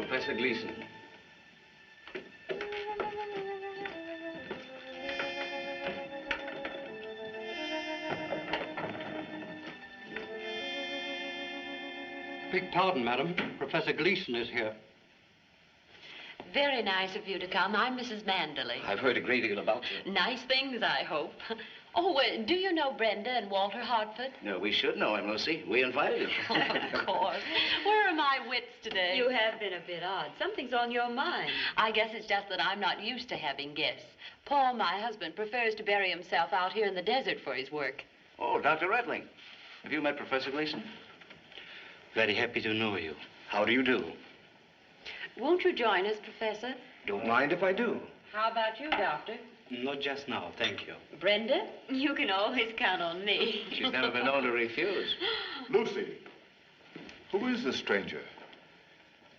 Professor Gleason. Beg pardon, madam. Professor Gleason is here. Very nice of you to come. I'm Mrs. Manderley. I've heard a great deal about you. Nice things, I hope. Oh, do you know Brenda and Walter Hartford? No, we should know him, Lucy. We invited him. Oh, of course. Where are my wits today? You have been a bit odd. Something's on your mind. I guess it's just that I'm not used to having guests. Paul, my husband, prefers to bury himself out here in the desert for his work. Oh, Dr. Redling. Have you met Professor Gleason? Very happy to know you. How do you do? Won't you join us, Professor? Don't mind if I do. How about you, Doctor? Not just now, thank you. Brenda, you can always count on me. She's never been known to refuse. Lucy, who is this stranger?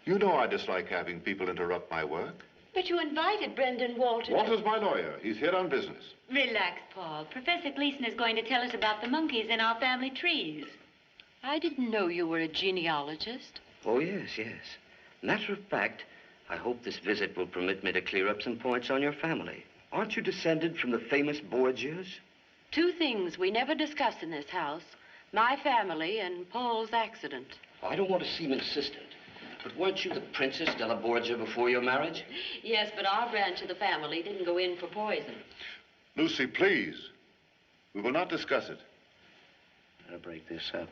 You know I dislike having people interrupt my work. But you invited Brenda and Walter. Walter's my lawyer. He's here on business. Relax, Paul. Professor Gleason is going to tell us about the monkeys in our family trees. I didn't know you were a genealogist. Oh, yes, yes. Matter of fact, I hope this visit will permit me to clear up some points on your family. Aren't you descended from the famous Borgias? Two things we never discuss in this house. My family and Paul's accident. I don't want to seem insistent, but weren't you the Princess della Borgia before your marriage? Yes, but our branch of the family didn't go in for poison. Lucy, please. We will not discuss it. Better break this up.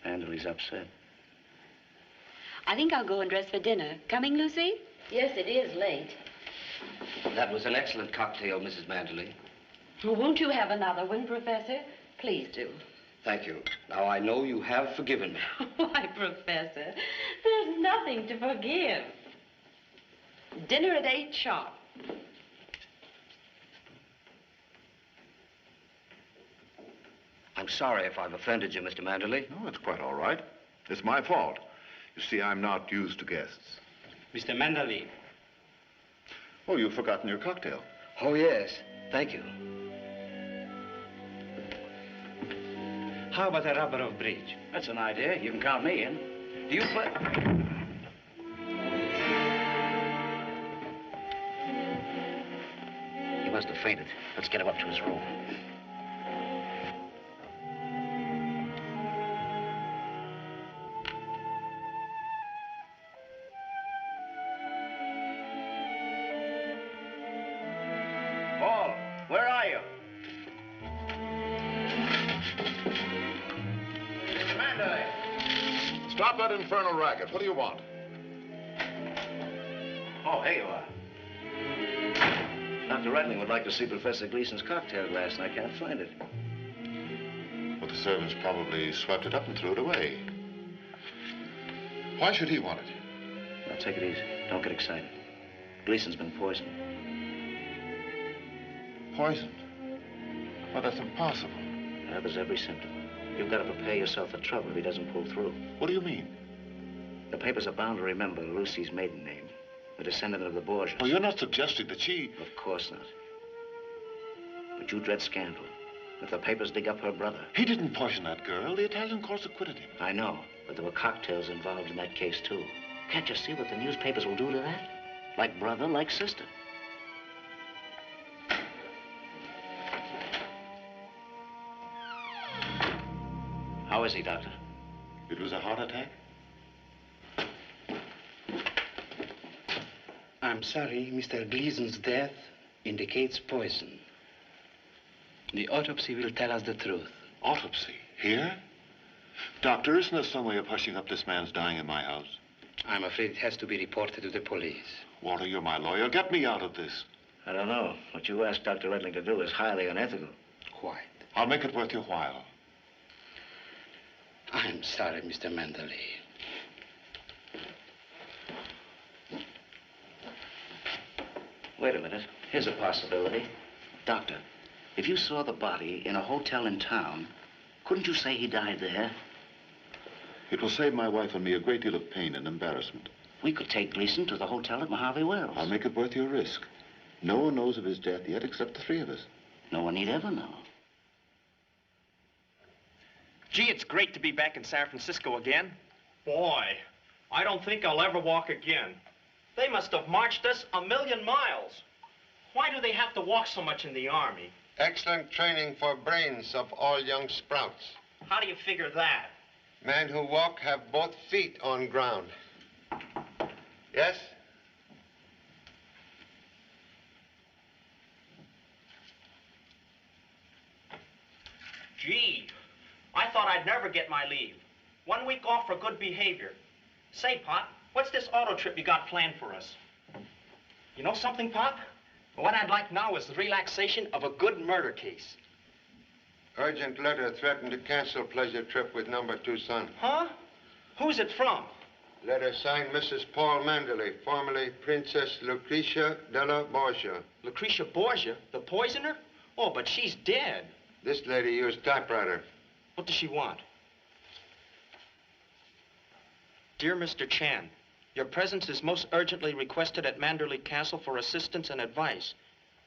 Manderley's upset. I think I'll go and dress for dinner. Coming, Lucy? Yes, it is late. That was an excellent cocktail, Mrs. Manderley. Well, won't you have another one, Professor? Please do. Thank you. Now, I know you have forgiven me. Why, Professor, there's nothing to forgive. Dinner at 8 sharp. I'm sorry if I've offended you, Mr. Manderley. No, it's quite all right. It's my fault. You see, I'm not used to guests. Mr. Manderley. Oh, you've forgotten your cocktail. Oh, yes. Thank you. How about a rubber of bridge? That's an idea. You can count me in. Do you play? He must have fainted. Let's get him up to his room. Paul, where are you? Mr. Manderley. Stop that infernal racket. What do you want? Oh, here you are. Dr. Redling would like to see Professor Gleason's cocktail glass, and I can't find it. Well, the servants probably swept it up and threw it away. Why should he want it? Now, take it easy. Don't get excited. Gleason's been poisoned. Poisoned? Well, that's impossible. There's every symptom. You've got to prepare yourself for trouble if he doesn't pull through. What do you mean? The papers are bound to remember Lucy's maiden name, a descendant of the Borgias. Well, you're not suggesting that she... Of course not. But you dread scandal. If the papers dig up her brother... He didn't poison that girl. The Italian courts acquitted him. I know, but there were cocktails involved in that case, too. Can't you see what the newspapers will do to that? Like brother, like sister. How is he, Doctor? It was a heart attack? I'm sorry, Mr. Gleason's death indicates poison. The autopsy will tell us the truth. Autopsy? Here? Doctor, isn't there some way of hushing up this man's dying in my house? I'm afraid it has to be reported to the police. Walter, you're my lawyer. Get me out of this. I don't know. What you asked Dr. Redling to do is highly unethical. Quite. I'll make it worth your while. I'm sorry, Mr. Manderley. Wait a minute. Here's a possibility. Doctor, if you saw the body in a hotel in town, couldn't you say he died there? It will save my wife and me a great deal of pain and embarrassment. We could take Gleason to the hotel at Mojave Wells. I'll make it worth your risk. No one knows of his death yet except the three of us. No one need ever know. Gee, it's great to be back in San Francisco again. Boy, I don't think I'll ever walk again. They must have marched us 1,000,000 miles. Why do they have to walk so much in the Army? Excellent training for brains of all young sprouts. How do you figure that? Men who walk have both feet on ground. Yes? Gee, I thought I'd never get my leave. 1 week off for good behavior. Say, Pop, what's this auto trip you got planned for us? You know something, Pop? What I'd like now is the relaxation of a good murder case. Urgent letter threatened to cancel pleasure trip with number 2 son. Huh? Who's it from? Letter signed Mrs. Paul Manderley, formerly Princess Lucretia della Borgia. Lucretia Borgia, the poisoner? Oh, but she's dead. This lady used typewriter. What does she want? Dear Mr. Chan, your presence is most urgently requested at Manderley Castle for assistance and advice.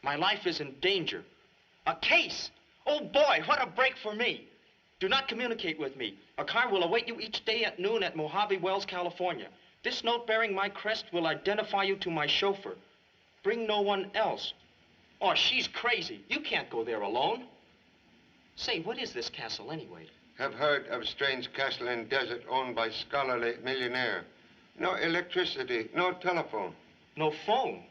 My life is in danger. A case! Oh boy, what a break for me. Do not communicate with me. A car will await you each day at noon at Mojave Wells, California. This note bearing my crest will identify you to my chauffeur. Bring no one else. Oh, she's crazy. You can't go there alone. Say, what is this castle anyway? Have heard of strange castle in desert owned by scholarly millionaire. No electricity, no telephone. No phone.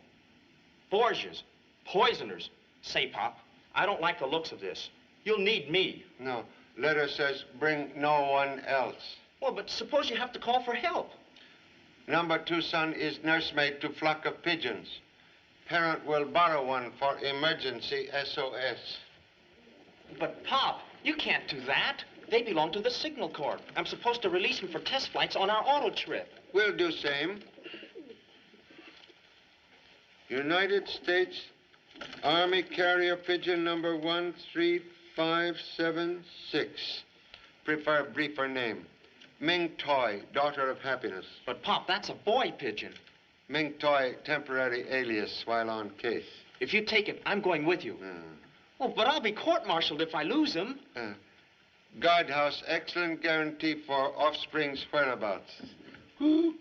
Borgias, poisoners. Say, Pop, I don't like the looks of this. You'll need me. No. Letter says bring no one else. Well, but suppose you have to call for help. Number 2 son is nursemaid to flock of pigeons. Parent will borrow one for emergency SOS. But, Pop, you can't do that. They belong to the Signal Corps. I'm supposed to release them for test flights on our auto trip. We'll do same. United States Army Carrier Pigeon number 13576. Prefer briefer name. Ming Toy, daughter of happiness. But, Pop, that's a boy pigeon. Ming Toy, temporary alias while on case. If you take it, I'm going with you. Oh, but I'll be court-martialed if I lose him. Guardhouse, excellent guarantee for offspring's whereabouts. Cool,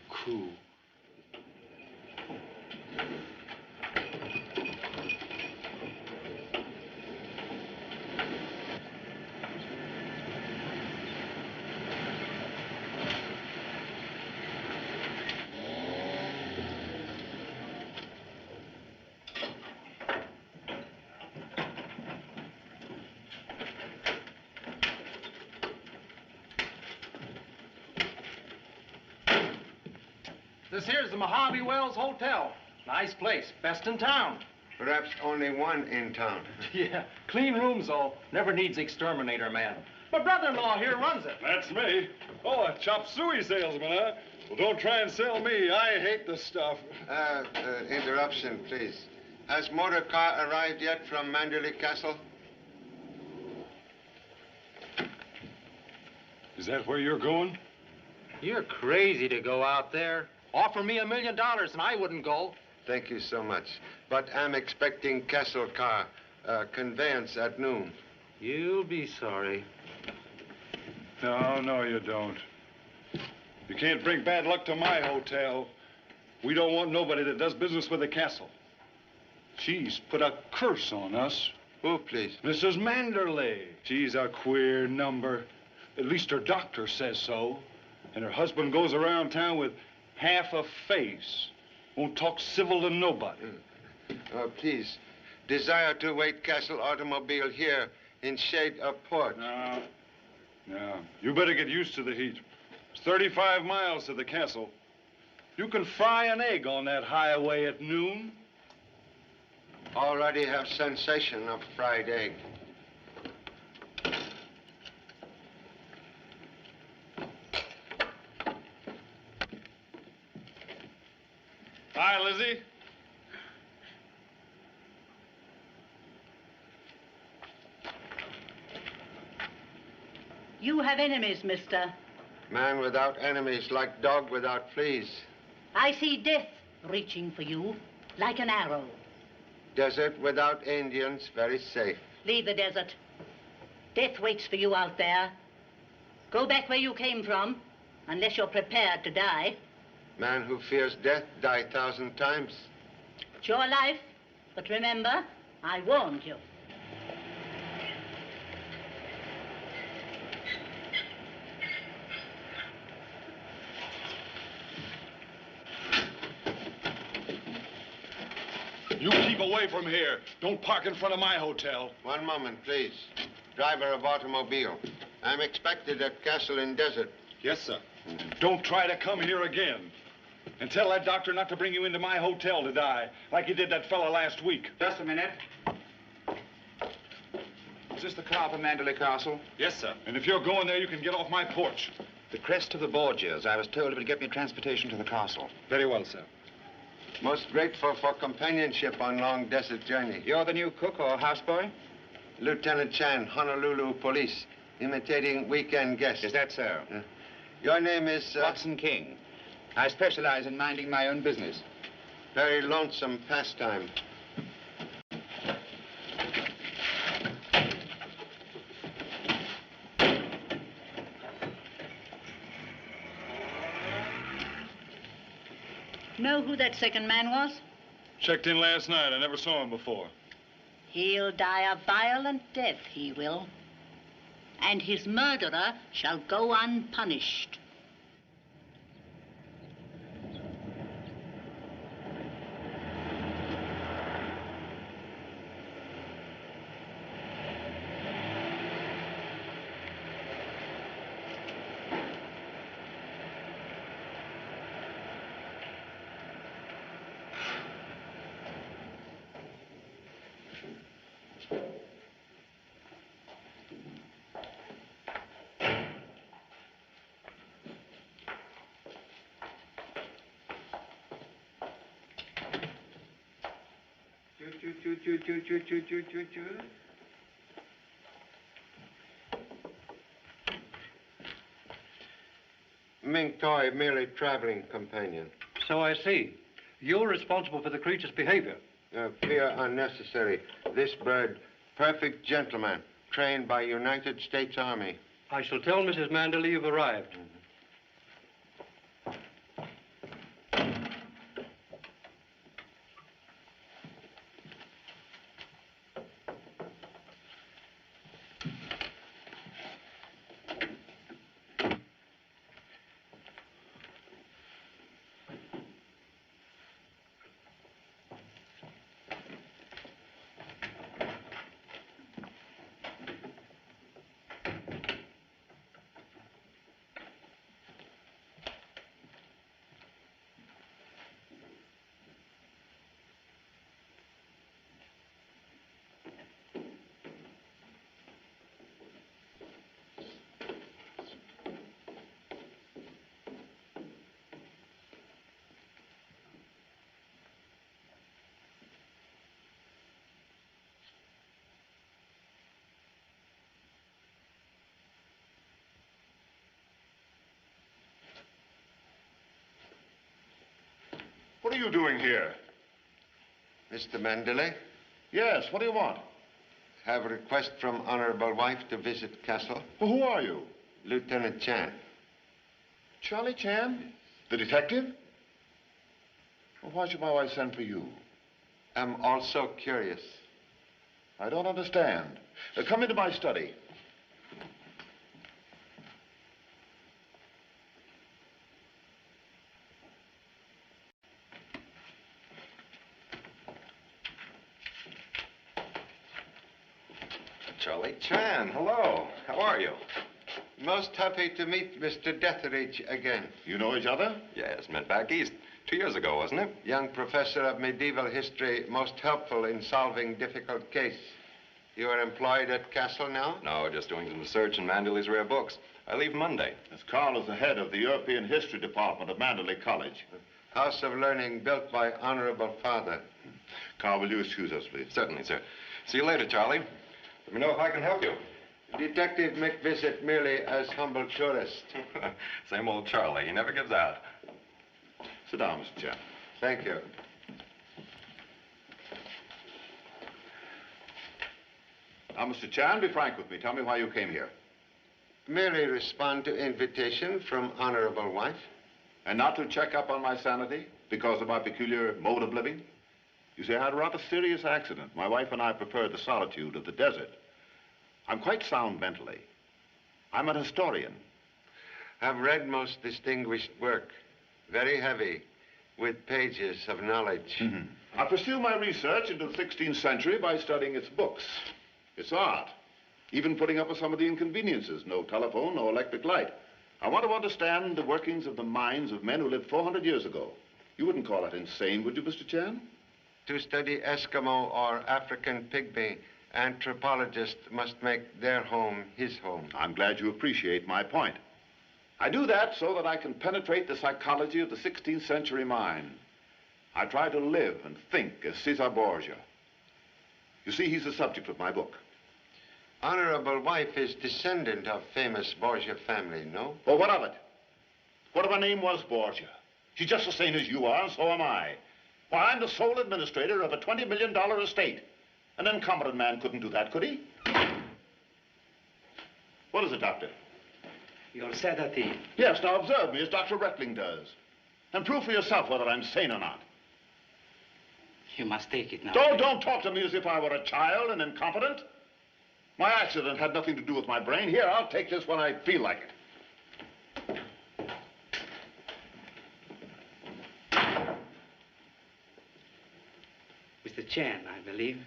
cool. This here's the Mojave Wells Hotel. Nice place, best in town. Perhaps only one in town. Yeah, clean rooms, though. Never needs exterminator man. My brother-in-law here runs it. That's me. Oh, a chop suey salesman, huh? Well, don't try and sell me. I hate the stuff. Interruption, please. Has motor car arrived yet from Manderley Castle? Is that where you're going? You're crazy to go out there. Offer me $1 million and I wouldn't go. Thank you so much. But I'm expecting Castle car, conveyance at noon. You'll be sorry. No, you don't. You can't bring bad luck to my hotel. We don't want nobody that does business with the castle. She's put a curse on us. Who, please? Mrs. Manderley. She's a queer number. At least her doctor says so. And her husband goes around town with half a face. Won't talk civil to nobody. Please, desire to wait Castle automobile here in shade of port. No. You better get used to the heat. It's 35 miles to the castle. You can fry an egg on that highway at noon. Already have sensation of fried egg. Hi, Lizzie. You have enemies, mister. Man without enemies, like dog without fleas. I see death reaching for you like an arrow. Desert without Indians, very safe. Leave the desert. Death waits for you out there. Go back where you came from. unless you're prepared to die. Man who fears death die 1,000 times. It's your life, but remember, I warned you. You keep away from here. Don't park in front of my hotel. One moment, please. Driver of automobile. I'm expected at Castle in Desert. Yes, sir. Don't try to come here again. And tell that doctor not to bring you into my hotel to die, like he did that fella last week. Just a minute. Is this the car for Mandalay Castle? Yes, sir. And if you're going there, you can get off my porch. The crest of the Borgias. I was told it would get me transportation to the castle. Very well, sir. Most grateful for companionship on long desert journey. You're the new cook or houseboy? Lieutenant Chan, Honolulu Police, imitating weekend guests. Is that so? Your name is... Watson King. I specialize in minding my own business. Very lonesome pastime. Know who that second man was? Checked in last night. I never saw him before. He'll die a violent death, he will. And his murderer shall go unpunished. Ming Toy, merely traveling companion. So I see. You're responsible for the creature's behavior. Fear unnecessary. This bird, perfect gentleman, trained by United States Army. I shall tell Mrs. Mandalay you've arrived. What are you doing here? Mr. Mandalay? Yes, what do you want? Have a request from honorable wife to visit Castle. Well, who are you? Lieutenant Chan. Charlie Chan? The detective? Well, why should my wife send for you? I'm also curious. I don't understand. Come into my study. Charlie Chan, hello. How are you? Most happy to meet Mr. Detheridge again. You know each other? Yes, met back east 2 years ago, wasn't it? Young professor of medieval history, most helpful in solving difficult case. You are employed at Castle now? No, just doing some research in Manderley's rare books. I leave Monday. As Carl is the head of the European History Department at Mandalay College. House of Learning built by honorable father. Carl, will you excuse us, please? Certainly, sir. See you later, Charlie. Let me know if I can help you. Detective McVisit merely as humble tourist. Same old Charlie. He never gives out. Sit down, Mr. Chan. Thank you. Now, Mr. Chan, be frank with me. Tell me why you came here. Merely respond to invitation from honorable wife. And not to check up on my sanity because of my peculiar mode of living? You see, I had a rather serious accident. My wife and I prefer the solitude of the desert. I'm quite sound mentally. I'm an historian. I've read most distinguished work. Very heavy, with pages of knowledge. I pursue my research into the 16th century by studying its books, its art, even putting up with some of the inconveniences. No telephone, no electric light. I want to understand the workings of the minds of men who lived 400 years ago. You wouldn't call that insane, would you, Mr. Chan? To study Eskimo or African pygmy, anthropologist must make their home his home. I'm glad you appreciate my point. I do that so that I can penetrate the psychology of the 16th century mind. I try to live and think as Caesar Borgia. You see, he's the subject of my book. Honorable wife is descendant of famous Borgia family, no? Well, what of it? What if her name was Borgia? She's just the same as you are, and so am I. Why, I'm the sole administrator of a $20 million estate. An incompetent man couldn't do that, could he? What is it, Doctor? Your sedative. Yes, now observe me as Dr. Reckling does. And prove for yourself whether I'm sane or not. You must take it now. Don't talk to me as if I were a child and incompetent. My accident had nothing to do with my brain. Here, I'll take this when I feel like it. Mr. Chan, I believe.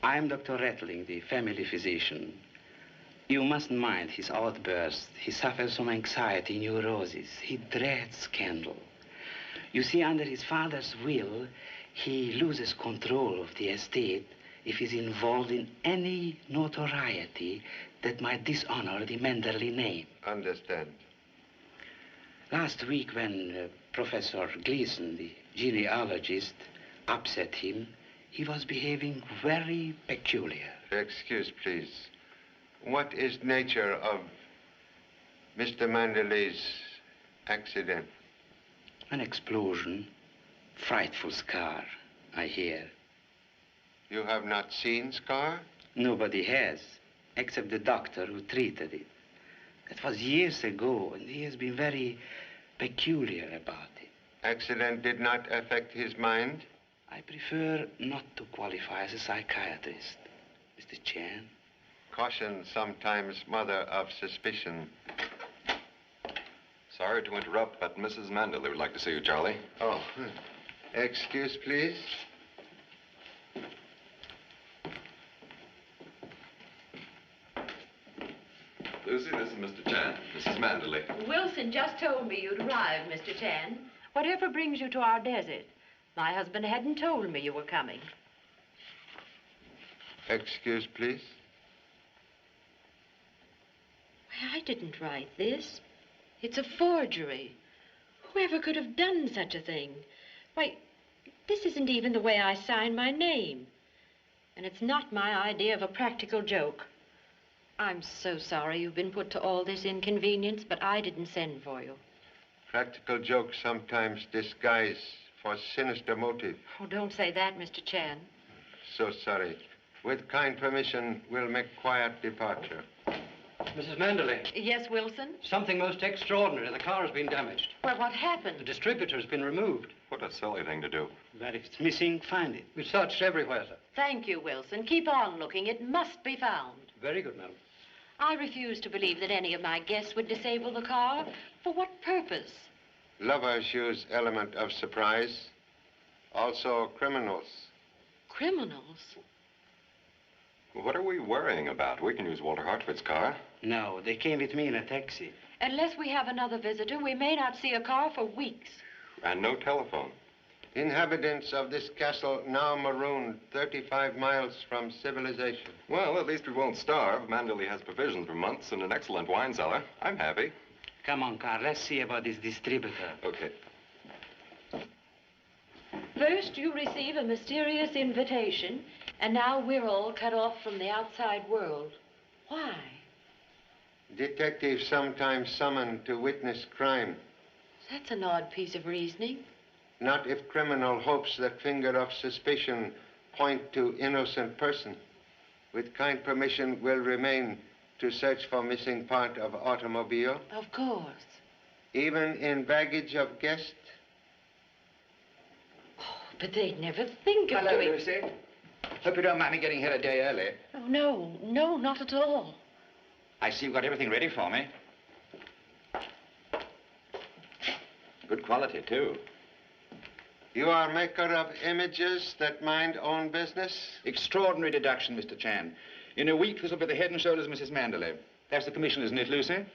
I'm Dr. Rettling, the family physician. You mustn't mind his outbursts. He suffers from anxiety, neurosis. He dreads scandal. You see, under his father's will, he loses control of the estate if he's involved in any notoriety that might dishonor the Manderley name. Understand. Last week, when Professor Gleason, the genealogist, upset him, he was behaving very peculiar. Excuse, please. What is nature of Mr. Manderley's accident? An explosion. Frightful scar, I hear. You have not seen scar? Nobody has, except the doctor who treated it. That was years ago, and he has been very peculiar about it. Accident did not affect his mind? I prefer not to qualify as a psychiatrist, Mr. Chan. Caution sometimes mother of suspicion. Sorry to interrupt, but Mrs. Manderley would like to see you, Charlie. Oh, excuse, please. Lucy, this is Mr. Chan. Mrs. Manderley. Wilson just told me you'd arrived, Mr. Chan. Whatever brings you to our desert? My husband hadn't told me you were coming. Excuse, please. Why, I didn't write this. It's a forgery. Whoever could have done such a thing? Why, this isn't even the way I sign my name. And it's not my idea of a practical joke. I'm so sorry you've been put to all this inconvenience, but I didn't send for you. Practical jokes sometimes disguise for sinister motive. Oh, don't say that, Mr. Chan. So sorry. With kind permission, we'll make quiet departure. Mrs. Manderley. Yes, Wilson? Something most extraordinary. The car has been damaged. Well, what happened? The distributor has been removed. What a silly thing to do. But if it's missing, find it. We searched everywhere, sir. Thank you, Wilson. Keep on looking. It must be found. Very good, madam. I refuse to believe that any of my guests would disable the car. For what purpose? Lovers use element of surprise. Also criminals. Criminals? What are we worrying about? We can use Walter Hartford's car. No, they came with me in a taxi. Unless we have another visitor, we may not see a car for weeks. And no telephone. Inhabitants of this castle now marooned 35 miles from civilization. Well, at least we won't starve. Manderley has provisions for months and an excellent wine cellar. I'm happy. Come on, Carl, let's see about this distributor. Okay. First, you receive a mysterious invitation, and now we're all cut off from the outside world. Why? Detectives sometimes summoned to witness crime. That's an odd piece of reasoning. Not if criminal hopes that finger of suspicion point to innocent person. With kind permission, will remain to search for missing part of automobile? Of course. Even in baggage of guest? But they'd never think of Hello, doing... Lucy. Hope you don't mind me getting here a day early. Oh, no, not at all. I see you've got everything ready for me. Good quality, too. You are maker of images that mind own business? Extraordinary deduction, Mr. Chan. In a week, this will be the head and shoulders of Mrs. Manderley. That's the commission, isn't it, Lucy?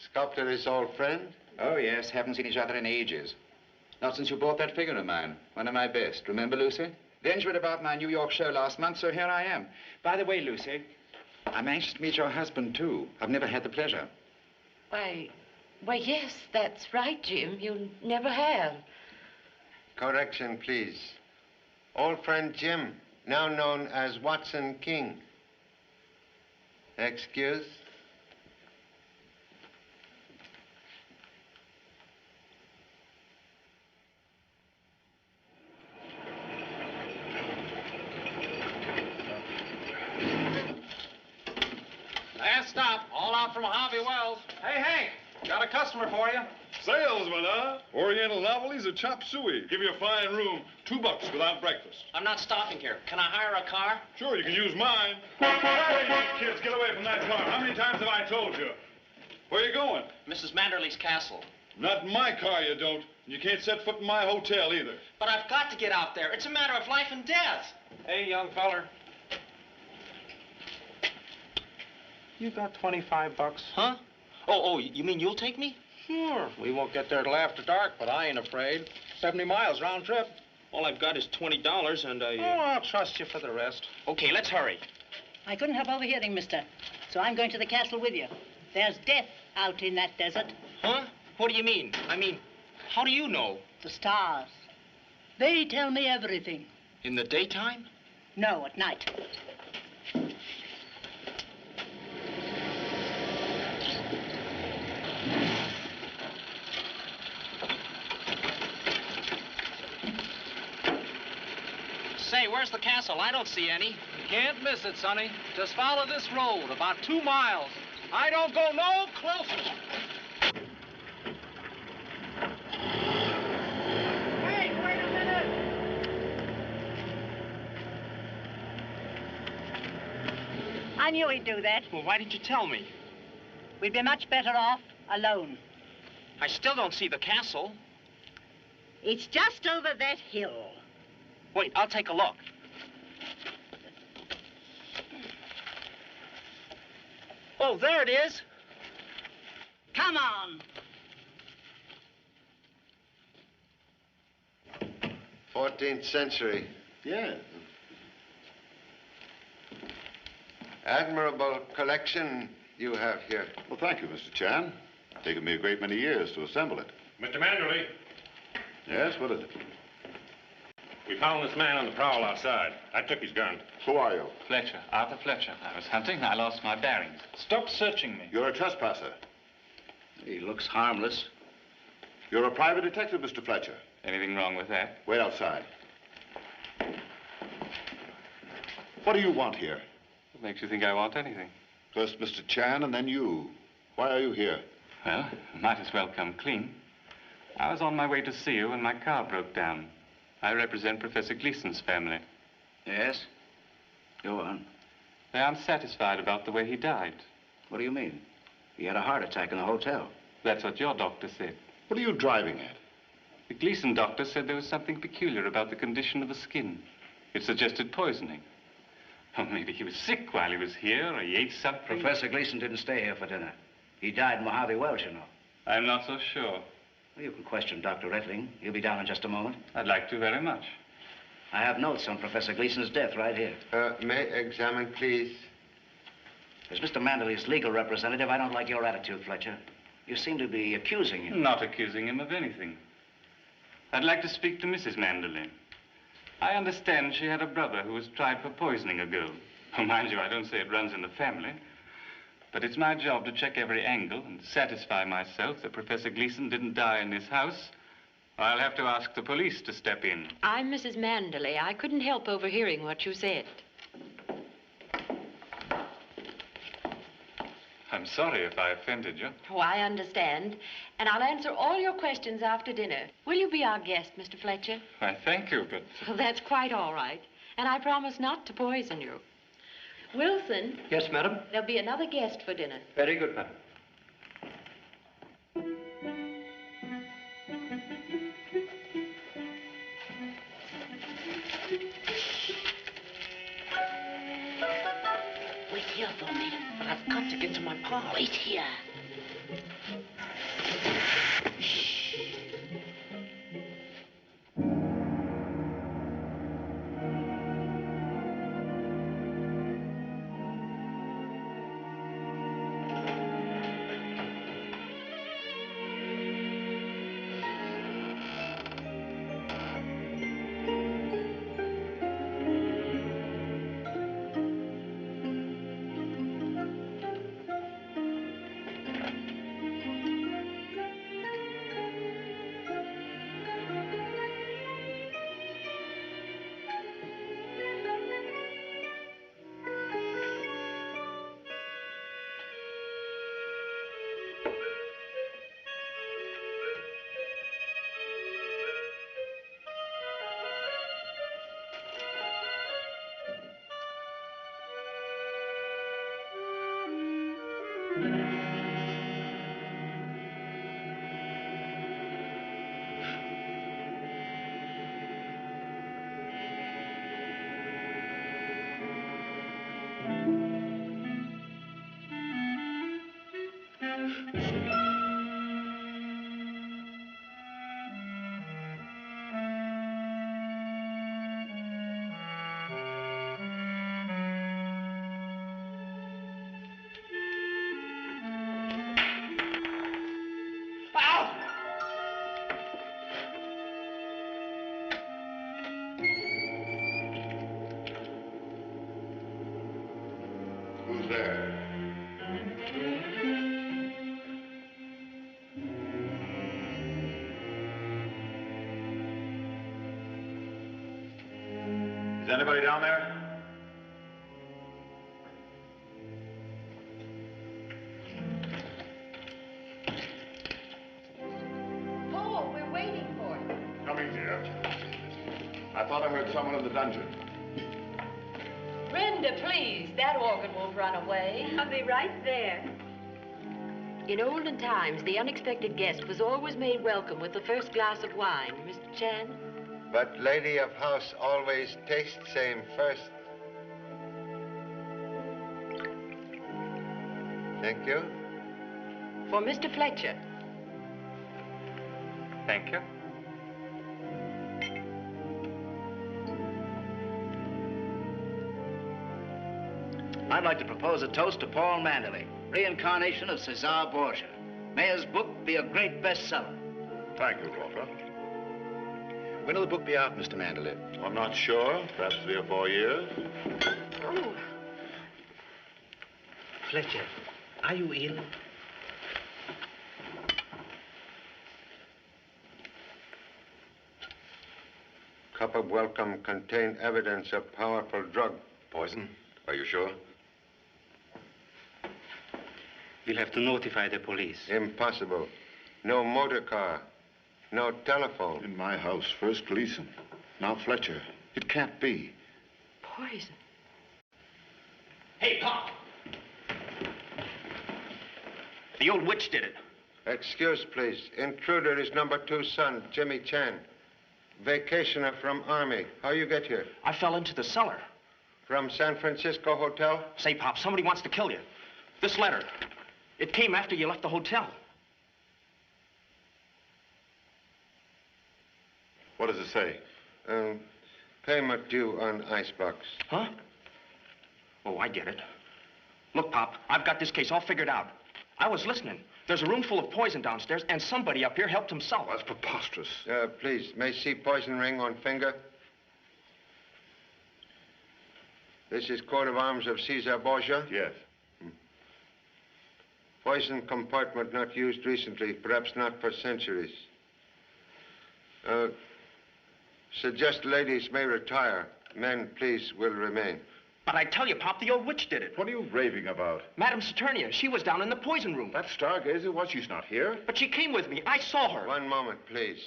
Sculptor is old friend? Oh, yes. Haven't seen each other in ages. Not since you bought that figure of mine. One of my best. Remember, Lucy? Then you read about my New York show last month, so here I am. By the way, Lucy, I'm anxious to meet your husband, too. I've never had the pleasure. Why, yes, that's right, Jim. You never have. Correction, please. Old friend Jim, now known as Watson King. Excuse? Last stop, all out from Mojave Wells. Hey, Hank, got a customer for you. Salesman, huh? Oriental novelties or chop suey. Give you a fine room. $2 without breakfast. I'm not stopping here. Can I hire a car? Sure, you can use mine. Hey, kids, get away from that car. How many times have I told you? Where you going? Mrs. Manderley's castle. Not in my car, you don't. You can't set foot in my hotel either. But I've got to get out there. It's a matter of life and death. Hey, young feller. You got 25 bucks. Huh? Oh, you mean you'll take me? Sure. We won't get there till after dark, but I ain't afraid. 70 miles round trip. All I've got is $20 and I... Oh, I'll trust you for the rest. Okay, let's hurry. I couldn't help overhearing, mister. So I'm going to the castle with you. There's death out in that desert. Huh? What do you mean? I mean, how do you know? The stars. They tell me everything. In the daytime? No, at night. Say, where's the castle? I don't see any. You can't miss it, Sonny. Just follow this road, about 2 miles. I don't go no closer. Hey, wait a minute! I knew he'd do that. Well, why didn't you tell me? We'd be much better off alone. I still don't see the castle. It's just over that hill. Wait, I'll take a look. Oh, there it is. Come on. 14th century. Yeah. Admirable collection you have here. Well, thank you, Mr. Chan. It's taken me a great many years to assemble it. Mr. Manderley, Yes, what is it? we found this man on the prowl outside. I took his gun. Who are you? Fletcher, Arthur Fletcher. I was hunting. I lost my bearings. Stop searching me. You're a trespasser. He looks harmless. You're a private detective, Mr. Fletcher. Anything wrong with that? Wait outside. What do you want here? What makes you think I want anything? First Mr. Chan and then you. Why are you here? Well, might as well come clean. I was on my way to see you when my car broke down. I represent Professor Gleason's family. Yes? Go on. They aren't satisfied about the way he died. What do you mean? He had a heart attack in the hotel. That's what your doctor said. What are you driving at? The Gleason doctor said there was something peculiar about the condition of the skin. It suggested poisoning. Or maybe he was sick while he was here, or he ate something. Professor Gleason didn't stay here for dinner. He died in Mojave Wells, you know. I'm not so sure. Well, you can question Dr. Rettling. He'll be down in just a moment. I'd like to very much. I have notes on Professor Gleason's death right here. May I examine, please? As Mr. Manderley's legal representative, I don't like your attitude, Fletcher. You seem to be accusing him. Not accusing him of anything. I'd like to speak to Mrs. Manderley. I understand she had a brother who was tried for poisoning a girl. Oh, mind you, I don't say it runs in the family. But it's my job to check every angle and satisfy myself that Professor Gleason didn't die in this house. Or I'll have to ask the police to step in. I'm Mrs. Manderley. I couldn't help overhearing what you said. I'm sorry if I offended you. Oh, I understand. And I'll answer all your questions after dinner. Will you be our guest, Mr. Fletcher? Why, thank you, but... Well, that's quite all right. And I promise not to poison you. Wilson. Yes, madam? There'll be another guest for dinner. Very good, madam. Wait here for me. But I've got to get to my pod. Wait here. Who's there? Is anybody down there? Paul, we're waiting for you. Coming, dear. I thought I heard someone in the dungeon. Brenda, please. That organ won't run away. I'll be right there. In olden times, the unexpected guest was always made welcome with the first glass of wine. Mr. Chan? But lady of house always taste same first. Thank you. For Mr. Fletcher. Thank you. I'd like to propose a toast to Paul Manderley, reincarnation of Cesar Borgia. May his book be a great bestseller. Thank you, Crawford. When will the book be out, Mr. Manderley? I'm not sure. Perhaps 3 or 4 years. Oh. Fletcher, are you ill? Cup of welcome contained evidence of powerful drug. Poison? Are you sure? We'll have to notify the police. Impossible. No motor car. No telephone. In my house, first Gleason, now Fletcher. It can't be. Poison. Hey, Pop! The old witch did it. Excuse, please. Intruder is number 2 son, Jimmy Chan. Vacationer from Army. How you get here? I fell into the cellar. From San Francisco Hotel? Say, Pop, somebody wants to kill you. This letter. It came after you left the hotel. What does it say? Payment due on icebox. Huh? Oh, I get it. Look, Pop, I've got this case all figured out. I was listening. There's a room full of poison downstairs, and somebody up here helped himself. That's preposterous. Please, may see poison ring on finger? This is coat of arms of Cesar Borgia? Yes. Poison compartment not used recently, perhaps not for centuries. Suggest ladies may retire. Men, please, will remain. But I tell you, Pop, the old witch did it. What are you raving about? Madame Saturnia, she was down in the poison room. That stargazer, what, she's not here? But she came with me. I saw her. One moment, please.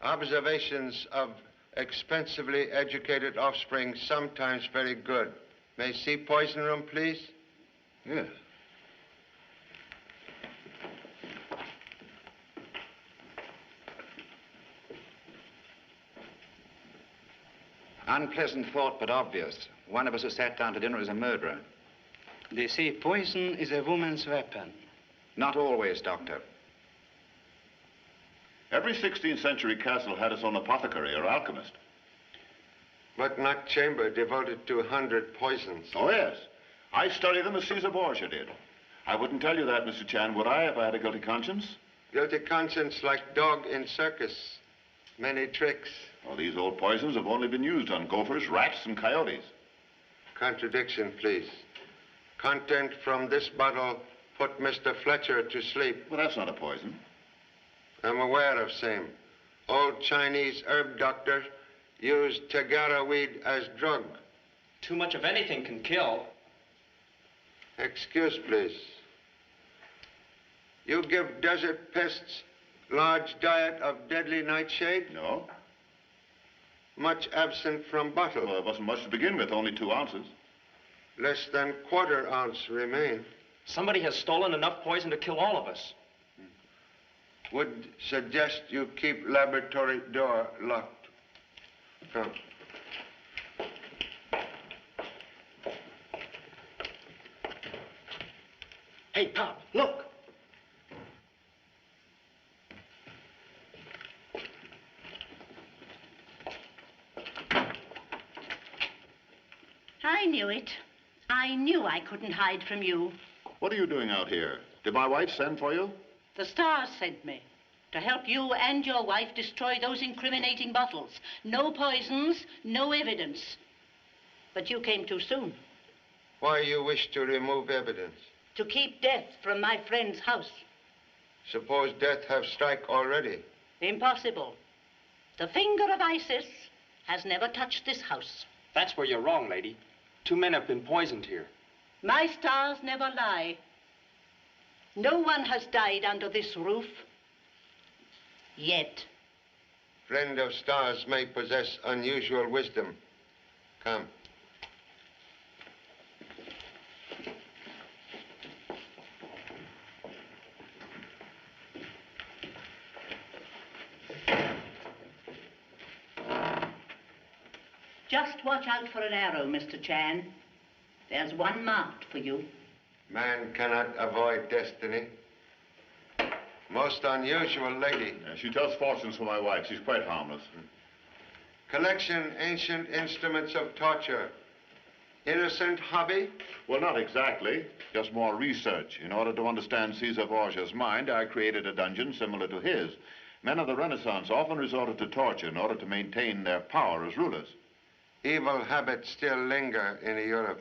Observations of expensively educated offspring sometimes very good. May see poison room, please? Yes. Unpleasant thought, but obvious. One of us who sat down to dinner is a murderer. They say poison is a woman's weapon. Not always, Doctor. Every 16th century castle had its own apothecary or alchemist. But not chamber devoted to 100 poisons. Oh, yes. I studied them as Caesar Borgia did. I wouldn't tell you that, Mr. Chan, would I, if I had a guilty conscience? Guilty conscience like dog in circus. Many tricks. Well, these old poisons have only been used on gophers, rats, and coyotes. Contradiction, please. Content from this bottle put Mr. Fletcher to sleep. Well, that's not a poison. I'm aware of same. Old Chinese herb doctor used tagara weed as drug. Too much of anything can kill. Excuse, please. You give desert pests large diet of deadly nightshade? No. Much absent from bottle? Well, it wasn't much to begin with, only 2 ounces. Less than quarter ounce remain. Somebody has stolen enough poison to kill all of us. Would suggest you keep laboratory door locked. Come. Hey, Pop, look. I knew it. I knew I couldn't hide from you. What are you doing out here? Did my wife send for you? The stars sent me to help you and your wife destroy those incriminating bottles. No poisons, no evidence. But you came too soon. Why you wish to remove evidence? To keep death from my friend's house. Suppose death have strike already. Impossible. The finger of Isis has never touched this house. That's where you're wrong, lady. 2 men have been poisoned here. My stars never lie. No one has died under this roof. Yet. Friend of stars may possess unusual wisdom. Come. Just watch out for an arrow, Mr. Chan. There's one marked for you. Man cannot avoid destiny. Most unusual lady. Yeah, she tells fortunes for my wife. She's quite harmless. Collection ancient instruments of torture. Innocent hobby? Well, not exactly. Just more research. In order to understand Caesar Borgia's mind, I created a dungeon similar to his. Men of the Renaissance often resorted to torture in order to maintain their power as rulers. Evil habits still linger in Europe.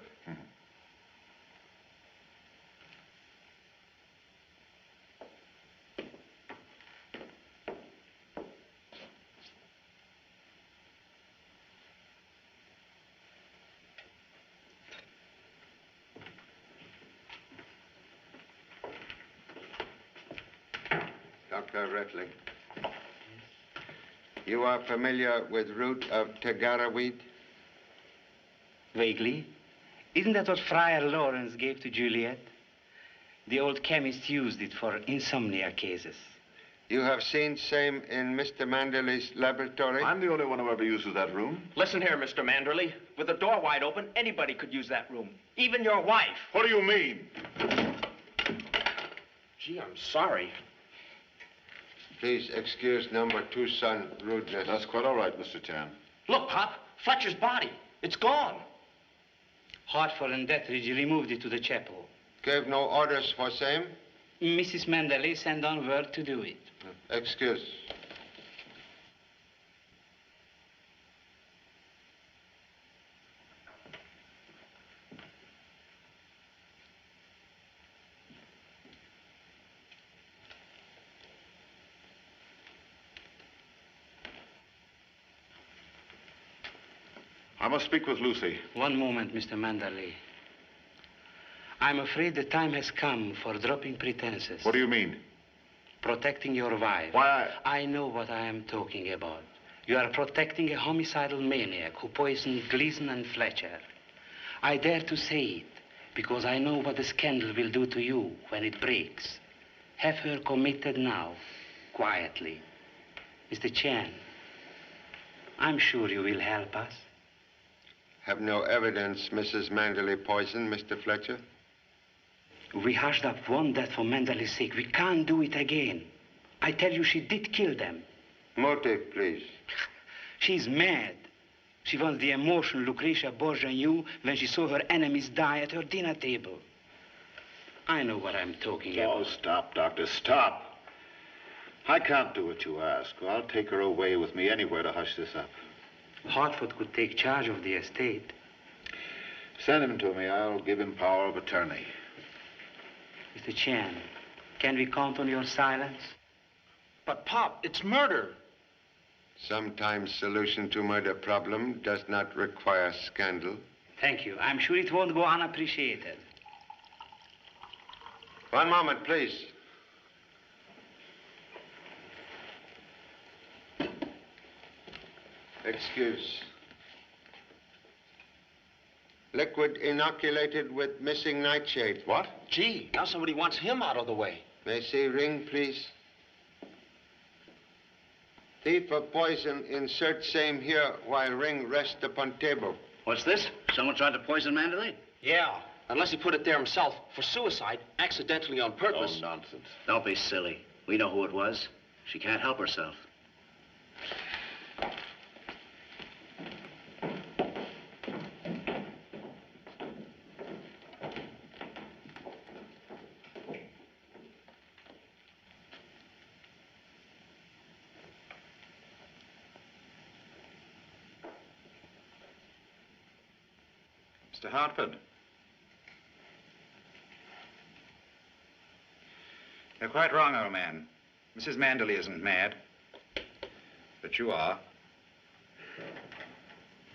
Dr. Retling, you are familiar with root of tagara weed? Vaguely. Isn't that what Friar Lawrence gave to Juliet? The old chemist used it for insomnia cases. You have seen same in Mr. Manderley's laboratory? I'm the only one who ever uses that room. Listen here, Mr. Manderley. With the door wide open, anybody could use that room. Even your wife. What do you mean? Gee, I'm sorry. Please excuse number 2 son rudeness. That's quite all right, Mr. Chan. Look, Pop, Fletcher's body. It's gone. Hartford and Detheridge removed it to the chapel. Gave no orders for same? Mrs. Manderley sent on word to do it. Excuse. I must speak with Lucy. One moment, Mr. Manderley. I'm afraid the time has come for dropping pretenses. What do you mean? Protecting your wife. Why, I know what I am talking about. You are protecting a homicidal maniac who poisoned Gleason and Fletcher. I dare to say it because I know what the scandal will do to you when it breaks. Have her committed now, quietly. Mr. Chan, I'm sure you will help us. Have no evidence Mrs. Manderley poisoned Mr. Fletcher? We hushed up one death for Manderley's sake. We can't do it again. I tell you, she did kill them. Motive, please. She's mad. She wants the emotion Lucretia Borgia knew when she saw her enemies die at her dinner table. I know what I'm talking about. Oh, stop, Doctor, stop. I can't do what you ask. I'll take her away with me anywhere to hush this up. Hartford could take charge of the estate. Send him to me. I'll give him power of attorney. Mr. Chan, can we count on your silence? But, Pop, it's murder. Sometimes solution to murder problem does not require scandal. Thank you. I'm sure it won't go unappreciated. One moment, please. Excuse. Liquid inoculated with missing nightshade. What? Gee, now somebody wants him out of the way. May I see ring, please? Thief of poison, insert same here while ring rest upon table. What's this? Someone tried to poison Manderley? Yeah, unless he put it there himself for suicide, accidentally on purpose. Oh, nonsense. Don't be silly. We know who it was. She can't help herself. Mr. Hartford. You're quite wrong, old man. Mrs. Manderley isn't mad. But you are.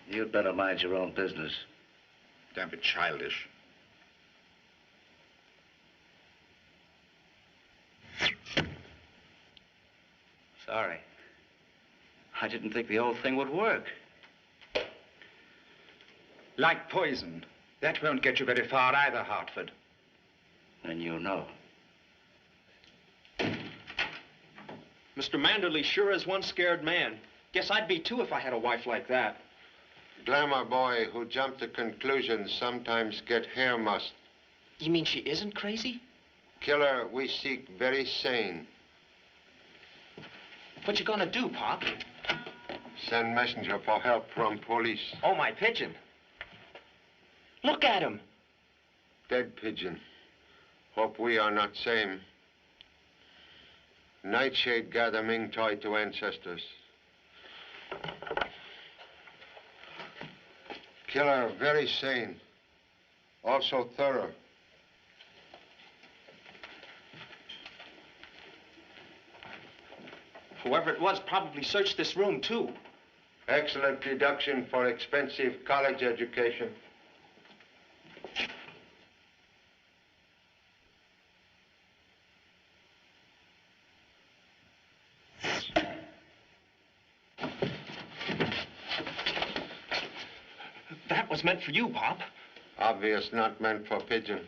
You'd better mind your own business. Don't be childish. Sorry. I didn't think the whole thing would work. Like poison. That won't get you very far either, Hartford. Then you know. Mr. Manderley sure is one scared man. Guess I'd be too if I had a wife like that. Glamour boy who jump to conclusions sometimes get hair mussed. You mean she isn't crazy? Killer we seek very sane. What you gonna do, Pop? Send messenger for help from police. Oh, my pigeon. Look at him. Dead pigeon. Hope we are not same. Nightshade gather Ming toy to ancestors. Killer very sane. Also thorough. Whoever it was probably searched this room, too. Excellent deduction for expensive college education. That was meant for you, Pop. Obvious not meant for pigeon.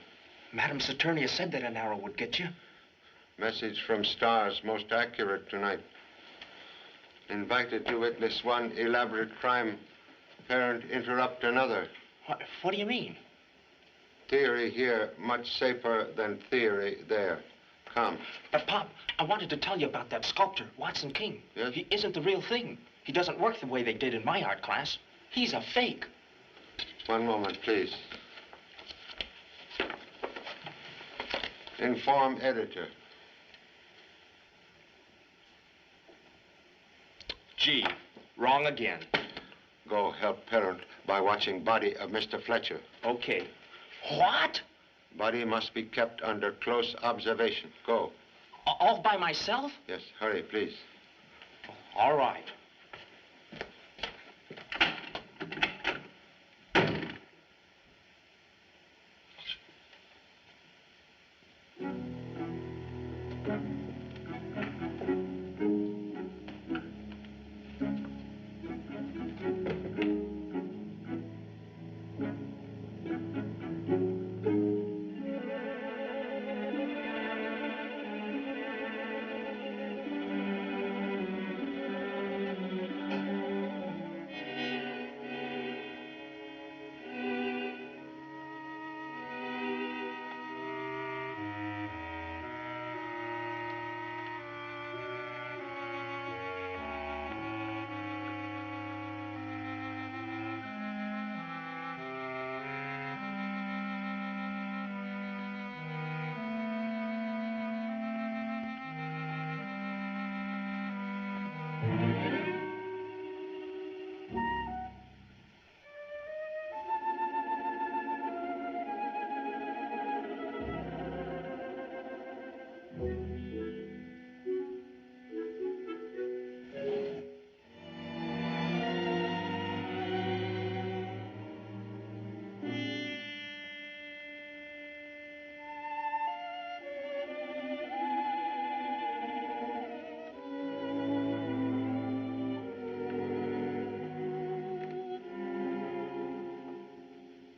Madam Saturnia said that an arrow would get you. Message from stars, most accurate tonight. Invited to witness one elaborate crime. Parent interrupt another. What do you mean? Theory here, much safer than theory there. Come. But, Pop, I wanted to tell you about that sculptor, Watson King. Yes? He isn't the real thing. He doesn't work the way they did in my art class. He's a fake. One moment, please. Inform editor. Gee, wrong again. Go help parent by watching body of Mr. Fletcher. Okay. What? Body must be kept under close observation. Go. All by myself? Yes, hurry, please. All right.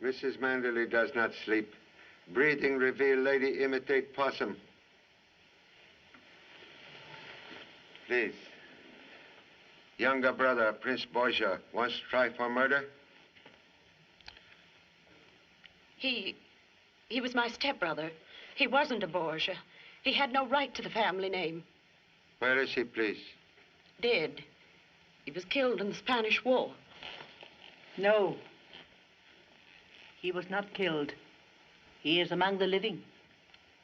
Mrs. Manderley does not sleep. Breathing reveal lady imitate possum. Please. Younger brother, Prince Borgia, wants to try for murder? He was my stepbrother. He wasn't a Borgia. He had no right to the family name. Where is he, please? Dead. He was killed in the Spanish War. No. He was not killed. He is among the living.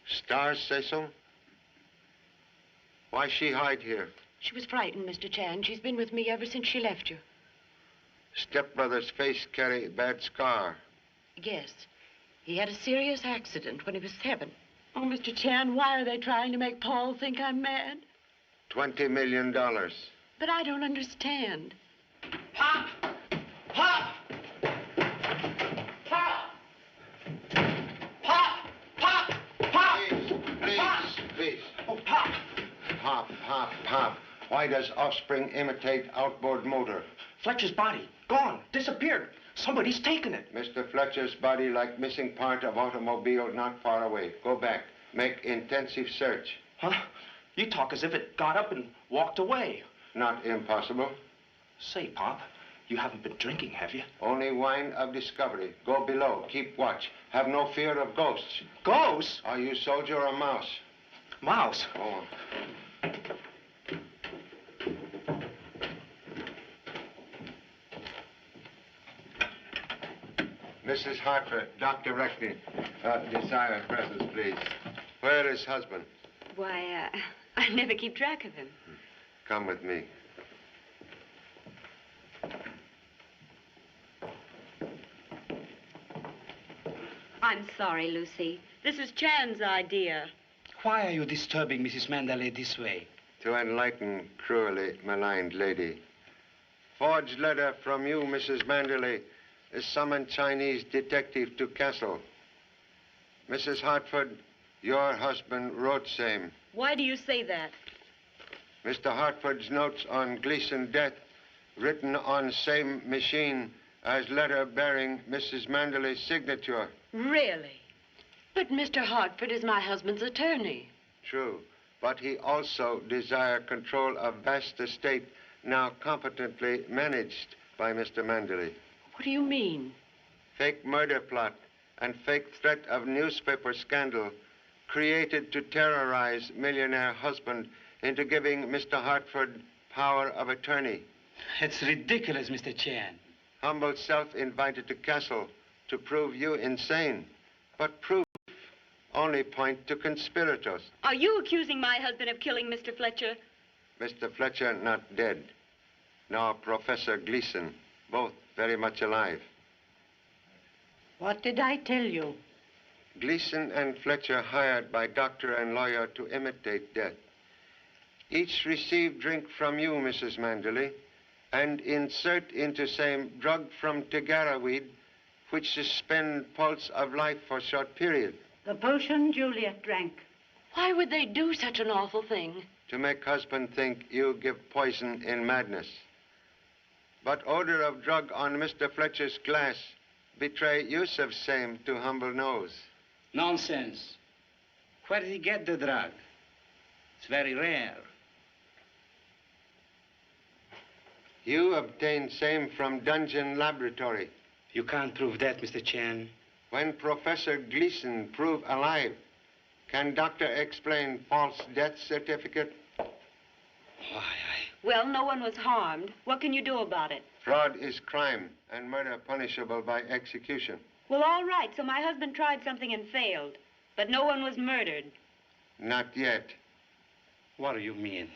Stars say so? Why she hide here? She was frightened, Mr. Chan. She's been with me ever since she left you. Stepbrother's face carry bad scar. Yes. He had a serious accident when he was 7. Oh, Mr. Chan, why are they trying to make Paul think I'm mad? $20 million. But I don't understand. Pop! Pop! Pop! Pop! Pop! Pop! Please. Oh, Pop! Pop. Why does offspring imitate outboard motor? Fletcher's body. Gone. Disappeared. Somebody's taken it. Mr. Fletcher's body like missing part of automobile not far away. Go back. Make intensive search. Huh? You talk as if it got up and walked away. Not impossible. Say, Pop, you haven't been drinking, have you? Only wine of discovery. Go below. Keep watch. Have no fear of ghosts. Ghosts? Are you soldier or mouse? Mouse. Oh. Mrs. Hartford, Dr. Reckney, desire presence, please. Where is husband? Why, I never keep track of him. Come with me. I'm sorry, Lucy. This is Chan's idea. Why are you disturbing Mrs. Manderley this way? To enlighten cruelly maligned lady. Forged letter from you, Mrs. Manderley, summoned Chinese detective to castle. Mrs. Hartford, your husband wrote same. Why do you say that? Mr. Hartford's notes on Gleason death, written on same machine as letter bearing Mrs. Manderley's signature. Really? But Mr. Hartford is my husband's attorney. True, but he also desire control of vast estate now competently managed by Mr. Manderley. What do you mean? Fake murder plot and fake threat of newspaper scandal created to terrorize millionaire husband into giving Mr. Hartford power of attorney. It's ridiculous, Mr. Chan. Humble self invited to castle to prove you insane. But proof only point to conspirators. Are you accusing my husband of killing Mr. Fletcher? Mr. Fletcher not dead. Nor Professor Gleason, both very much alive. What did I tell you? Gleason and Fletcher hired by doctor and lawyer to imitate death. Each received drink from you, Mrs. Manderley, and insert into same drug from Tegara weed, which suspend pulse of life for short period. The potion Juliet drank. Why would they do such an awful thing? To make husband think you give poison in madness. But odor of drug on Mr. Fletcher's glass betray use of same to humble nose. Nonsense. Where did he get the drug? It's very rare. You obtained same from dungeon laboratory. You can't prove that, Mr. Chan. When Professor Gleason prove alive, can doctor explain false death certificate? Well, no one was harmed. What can you do about it? Fraud is crime and murder punishable by execution. Well, all right, so my husband tried something and failed. But no one was murdered. Not yet. What do you mean?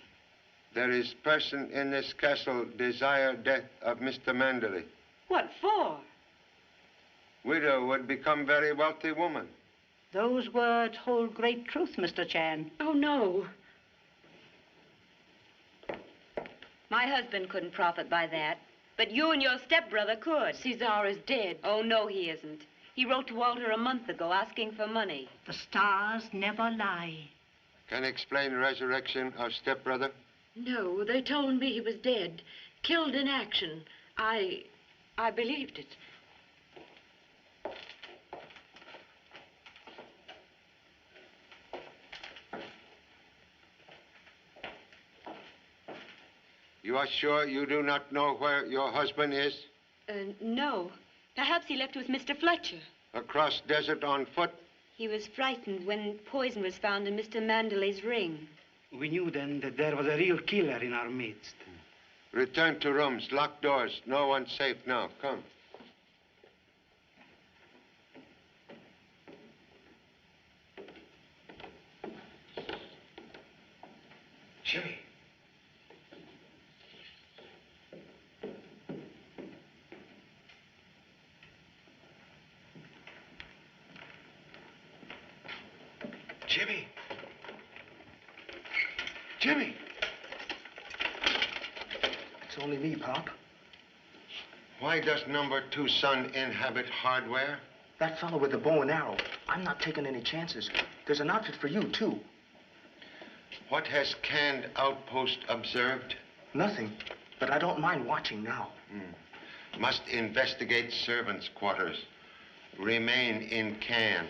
There is person in this castle desire death of Mr. Manderley. What for? Widow would become very wealthy woman. Those words hold great truth, Mr. Chan. Oh, no. My husband couldn't profit by that. But you and your stepbrother could. Cesar is dead. Oh, no, he isn't. He wrote to Walter a month ago asking for money. The stars never lie. Can explain resurrection of stepbrother? No, they told me he was dead. Killed in action. I believed it. You are sure you do not know where your husband is? No. Perhaps he left with Mr. Fletcher. Across desert on foot? He was frightened when poison was found in Mr. Manderley's ring. We knew then that there was a real killer in our midst. Return to rooms, lock doors. No one's safe now. Come. Jimmy. Jimmy. Jimmy. It's only me, Pop. Why does number 2 son inhabit hardware? That fellow with the bow and arrow. I'm not taking any chances. There's an outfit for you, too. What has canned outpost observed? Nothing, but I don't mind watching now. Must investigate servants' quarters. Remain in can.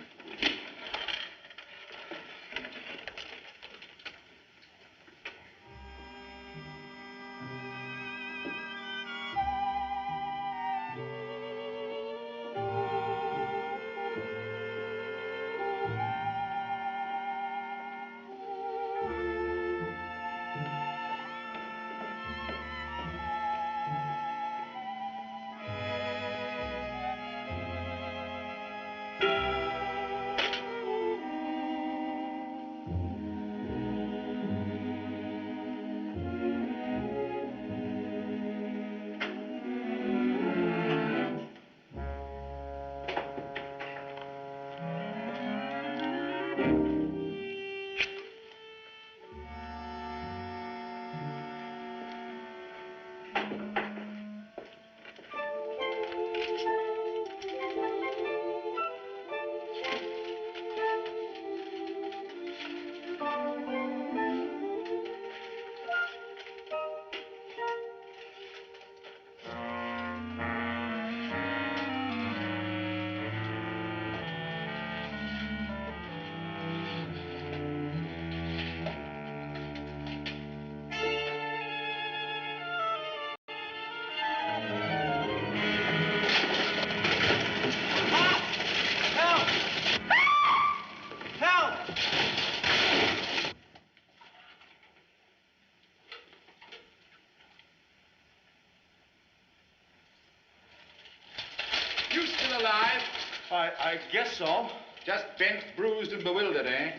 You still alive? I guess so. Just bent, bruised, and bewildered, eh?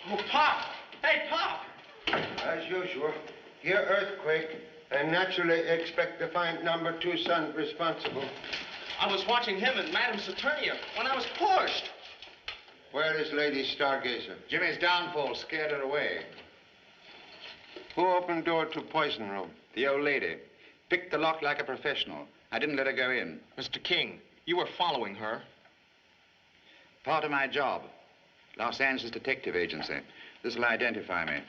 Oh, Pop! Hey, Pop! As usual, here earthquake, and naturally expect to find number 2 son responsible. I was watching him and Madame Saturnia when I was pushed. Where is Lady Stargazer? Jimmy's downfall scared her away. Who opened door to poison room? The old lady. Picked the lock like a professional. I didn't let her go in. Mr. King, you were following her. Part of my job. Los Angeles Detective Agency. This will identify me.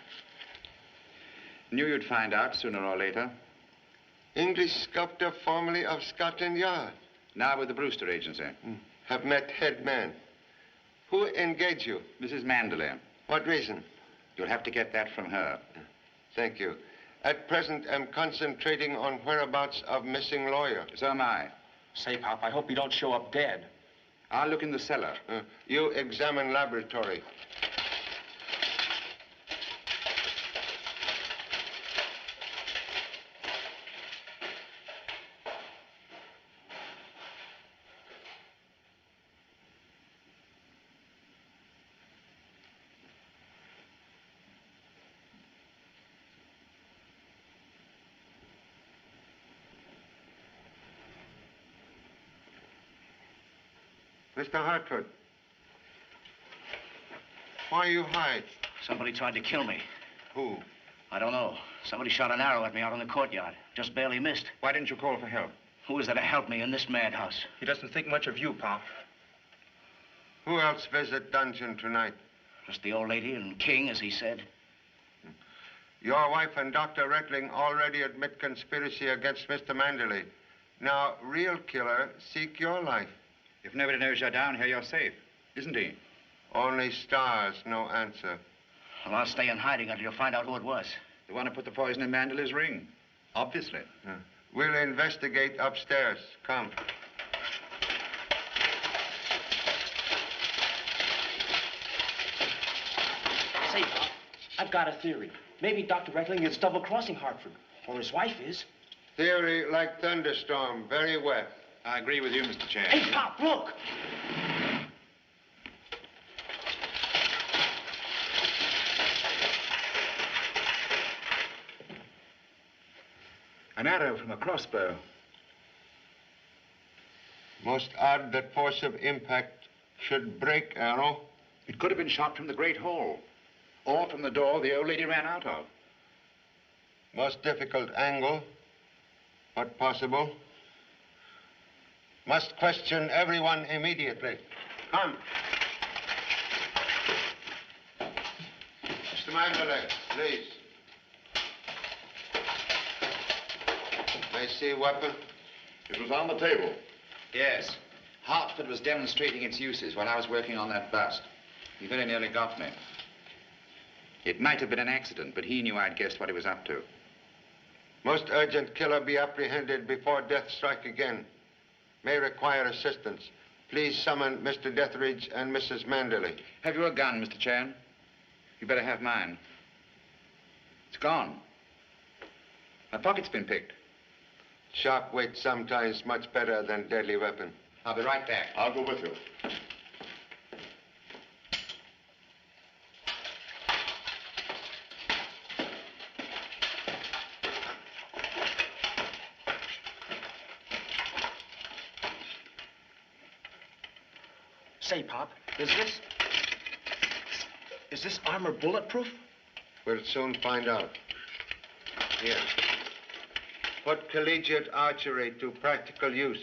Knew you'd find out sooner or later. English sculptor formerly of Scotland Yard. Now with the Brewster Agency. Have met head man. Who engaged you? Mrs. Manderley. What reason? You'll have to get that from her. Thank you. At present, I'm concentrating on whereabouts of missing lawyer. So am I. Say, Pop, I hope you don't show up dead. I'll look in the cellar. You examine laboratory. Mr. Hartford, why you hide? Somebody tried to kill me. Who? I don't know. Somebody shot an arrow at me out in the courtyard. Just barely missed. Why didn't you call for help? Who is there to help me in this madhouse? He doesn't think much of you, Pop. Who else visit dungeon tonight? Just the old lady and King, as he said. Your wife and Dr. Reckling already admit conspiracy against Mr. Manderley. Now, real killer, seek your life. If nobody knows you're down here, you're safe, isn't he? Only stars, no answer. Well, I'll stay in hiding until you find out who it was. The one who put the poison in Manderley's ring. Obviously. We'll investigate upstairs. Come. Say, Pop, I've got a theory. Maybe Dr. Reckling is double-crossing Hartford, or his wife is. Theory like thunderstorm, very wet. I agree with you, Mr. Chan. Hey, Pop, look! An arrow from a crossbow. Most odd that force of impact should break arrow. It could have been shot from the Great Hall, or from the door the old lady ran out of. Most difficult angle, but possible. Must question everyone immediately. Come. Mr. Manderley, please. May I see weapon? It was on the table. Yes. Hartford was demonstrating its uses while I was working on that bust. He very nearly got me. It might have been an accident, but he knew I'd guessed what he was up to. Most urgent killer be apprehended before death strike again. May require assistance. Please summon Mr. Deathridge and Mrs. Manderley. Have you a gun, Mr. Chan? You better have mine. It's gone. My pocket's been picked. Sharp weight sometimes much better than deadly weapon. I'll be right back. I'll go with you. Say, Pop, is this armor bulletproof? We'll soon find out. Here. Put collegiate archery to practical use.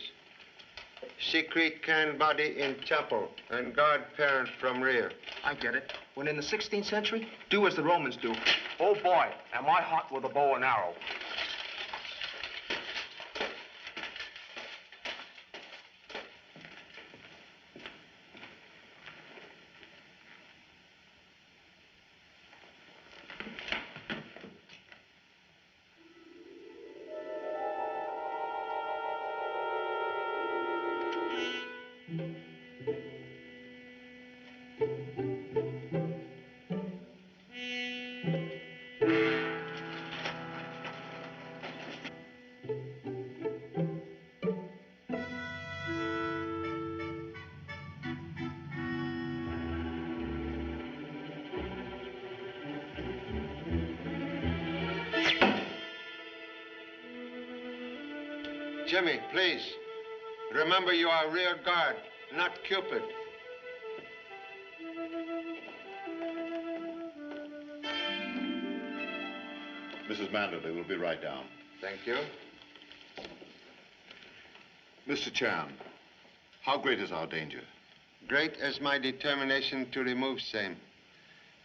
Secret can body in chapel and guard parent from rear. I get it. When in the 16th century, do as the Romans do. Oh, boy, am I hot with a bow and arrow. Jimmy, please. Remember you are rear guard, not Cupid. Mrs. Manderley will be right down. Thank you. Mr. Chan, how great is our danger? great as my determination to remove same.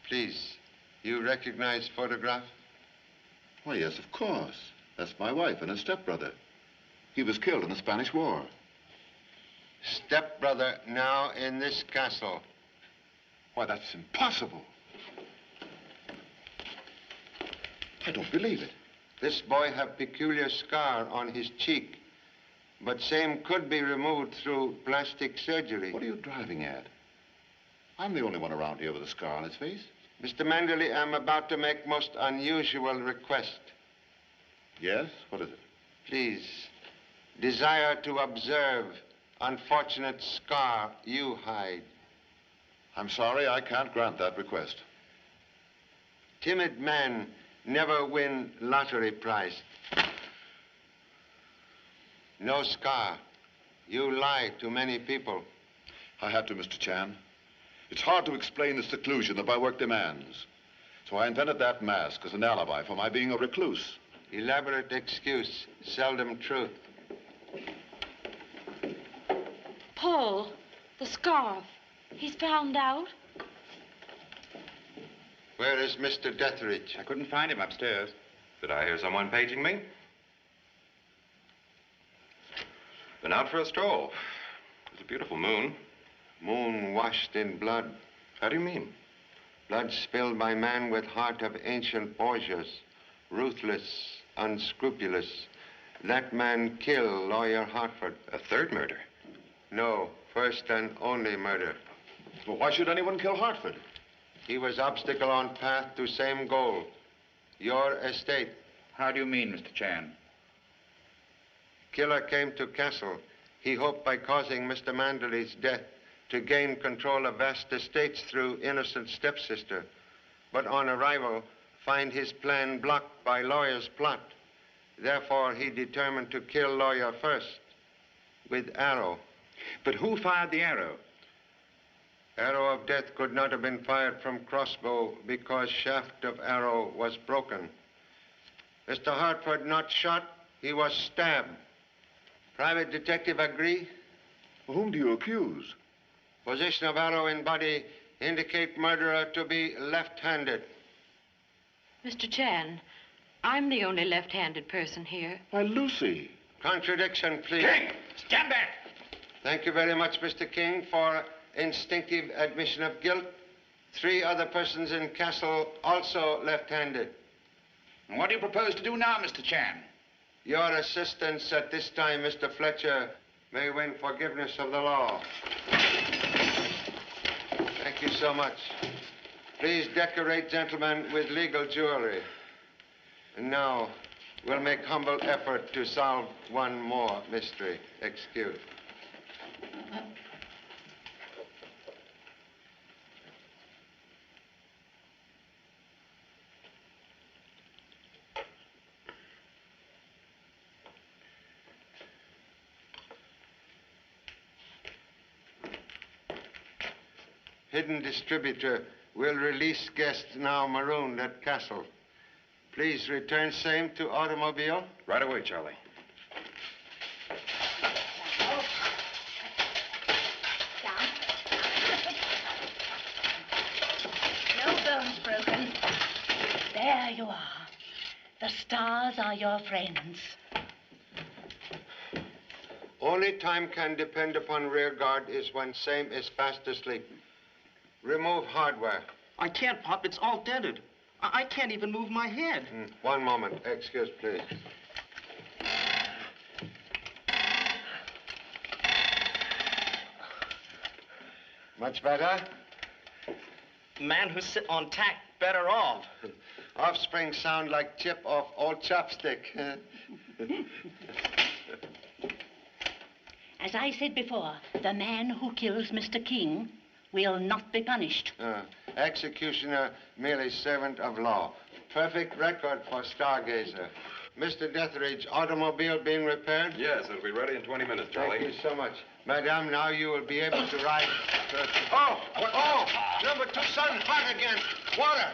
Please, you recognize photograph? Why, yes, of course. That's my wife and her stepbrother. He was killed in the Spanish War. Stepbrother now in this castle. Why, that's impossible. I don't believe it. This boy have peculiar scar on his cheek, but same could be removed through plastic surgery. What are you driving at? I'm the only one around here with a scar on his face. Mr. Manderley, I'm about to make most unusual request. Yes? What is it? Please, desire to observe unfortunate scar you hide. I'm sorry, I can't grant that request. Timid man never win lottery prize. No scar. You lie to many people. I had to, Mr. Chan. It's hard to explain the seclusion that my work demands. So I invented that mask as an alibi for my being a recluse. Elaborate excuse, seldom truth. Paul, the scarf. He's found out. Where is Mr. Detheridge? I couldn't find him upstairs. Did I hear someone paging me? Been out for a stroll. It's a beautiful moon. Moon washed in blood. How do you mean? Blood spilled by man with heart of ancient Borgias. Ruthless, unscrupulous. That man killed Lawyer Hartford. A third murder? No, first and only murder. Well, why should anyone kill Hartford? He was obstacle on path to same goal. Your estate. How do you mean, Mr. Chan? Killer came to castle. He hoped by causing Mr. Manderley's death to gain control of vast estates through innocent stepsister. But on arrival, find his plan blocked by lawyer's plot. Therefore, he determined to kill lawyer first with arrow. But who fired the arrow? Arrow of death could not have been fired from crossbow because shaft of arrow was broken. Mr. Hartford not shot, he was stabbed. Private detective agree? Whom do you accuse? Position of arrow in body indicate murderer to be left-handed. Mr. Chan, I'm the only left-handed person here. Why, Lucy. Contradiction, please. King, stand back! Thank you very much, Mr. King, for instinctive admission of guilt. 3 other persons in castle also left-handed. And what do you propose to do now, Mr. Chan? Your assistance at this time, Mr. Fletcher, may win forgiveness of the law. Thank you so much. Please decorate, gentlemen, with legal jewelry. And now, we'll make humble effort to solve one more mystery. Excuse. Hidden distributor will release guests now marooned at castle. Please return same to automobile. Right away, Charlie. No bones broken. There you are. The stars are your friends. Only time can depend upon rear guard is when same is fast asleep. Remove hardware. I can't, Pop. It's all dented. I can't even move my head. One moment. Excuse, please. Much better? Man who's sit on tack better off. Offspring sound like chip off old chopstick. As I said before, the man who kills Mr. King will not be punished. Executioner, merely servant of law. Perfect record for stargazer. Mr. Detheridge, automobile being repaired? Yes, it'll be ready in 20 minutes, Charlie. Thank you so much. Madame, now you will be able to ride. Number 2 son, hot again. Water.